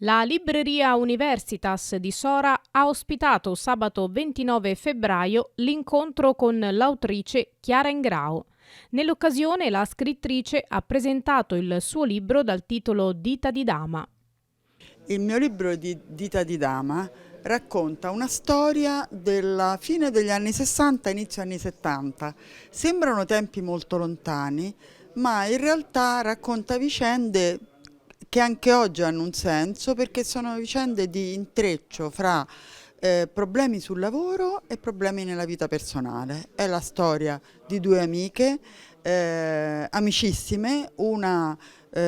La libreria Universitas di Sora ha ospitato sabato 29 febbraio l'incontro con l'autrice Chiara Ingrao. Nell'occasione la scrittrice ha presentato il suo libro dal titolo Dita di Dama. Il mio libro di Dita di Dama racconta una storia della fine degli anni 60, inizio anni 70. Sembrano tempi molto lontani, ma in realtà racconta vicende che anche oggi hanno un senso perché sono vicende di intreccio fra problemi sul lavoro e problemi nella vita personale. È la storia di due amiche, amicissime, una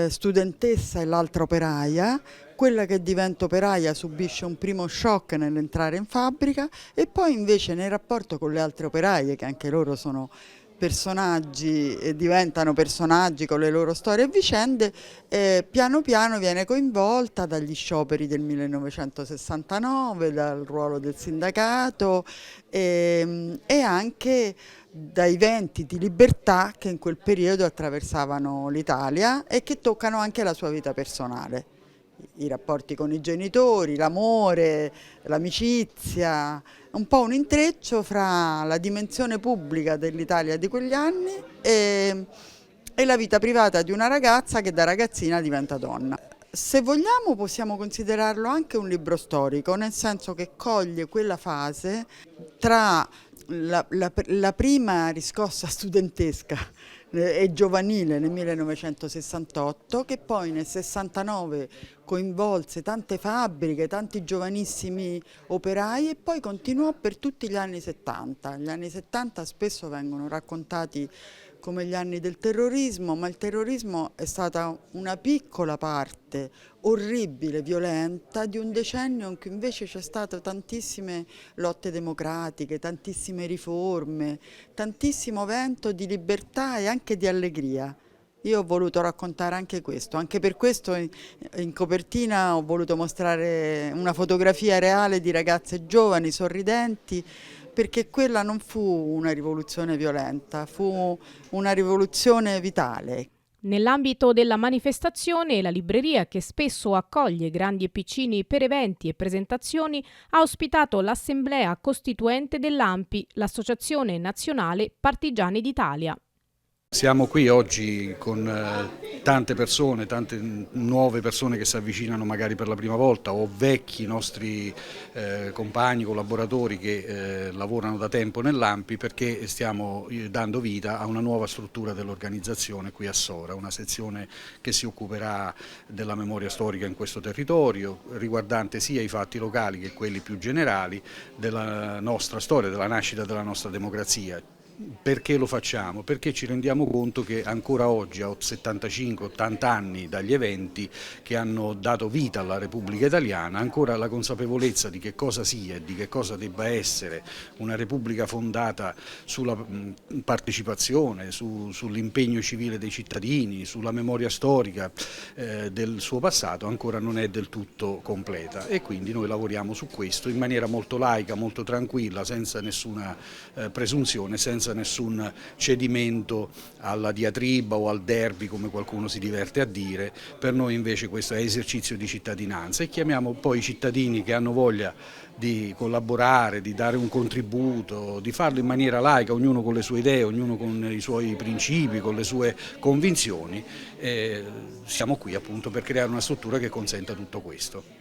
studentessa e l'altra operaia. Quella che diventa operaia subisce un primo shock nell'entrare in fabbrica e poi invece nel rapporto con le altre operaie, che anche loro sono personaggi e diventano personaggi con le loro storie e vicende, piano piano viene coinvolta dagli scioperi del 1969, dal ruolo del sindacato e anche dai venti di libertà che in quel periodo attraversavano l'Italia e che toccano anche la sua vita personale. I rapporti con i genitori, l'amore, l'amicizia, un po' un intreccio fra la dimensione pubblica dell'Italia di quegli anni e la vita privata di una ragazza che da ragazzina diventa donna. Se vogliamo possiamo considerarlo anche un libro storico, nel senso che coglie quella fase tra la prima riscossa studentesca e giovanile nel 1968, che poi nel 69 coinvolse tante fabbriche, tanti giovanissimi operai e poi continuò per tutti gli anni 70. Gli anni 70 spesso vengono raccontati come gli anni del terrorismo, ma il terrorismo è stata una piccola parte orribile, violenta, di un decennio in cui invece c'è stato tantissime lotte democratiche, tantissime riforme, tantissimo vento di libertà e anche di allegria. Io ho voluto raccontare anche questo, anche per questo in copertina ho voluto mostrare una fotografia reale di ragazze giovani, sorridenti, perché quella non fu una rivoluzione violenta, fu una rivoluzione vitale. Nell'ambito della manifestazione, la libreria, che spesso accoglie grandi e piccini per eventi e presentazioni, ha ospitato l'assemblea costituente dell'ANPI, l'Associazione Nazionale Partigiani d'Italia. Siamo qui oggi con tante persone, tante nuove persone che si avvicinano magari per la prima volta o vecchi nostri compagni, collaboratori che lavorano da tempo nell'ANPI, perché stiamo dando vita a una nuova struttura dell'organizzazione qui a Sora, una sezione che si occuperà della memoria storica in questo territorio, riguardante sia i fatti locali che quelli più generali della nostra storia, della nascita della nostra democrazia. Perché lo facciamo? Perché ci rendiamo conto che ancora oggi, a 75-80 anni dagli eventi che hanno dato vita alla Repubblica Italiana, ancora la consapevolezza di che cosa sia e di che cosa debba essere una Repubblica fondata sulla partecipazione, sull'impegno civile dei cittadini, sulla memoria storica del suo passato, ancora non è del tutto completa, e quindi noi lavoriamo su questo in maniera molto laica, molto tranquilla, senza nessuna presunzione, senza nessun cedimento alla diatriba o al derby, come qualcuno si diverte a dire. Per noi invece questo è esercizio di cittadinanza e chiamiamo poi i cittadini che hanno voglia di collaborare, di dare un contributo, di farlo in maniera laica, ognuno con le sue idee, ognuno con i suoi principi, con le sue convinzioni. Siamo qui appunto per creare una struttura che consenta tutto questo.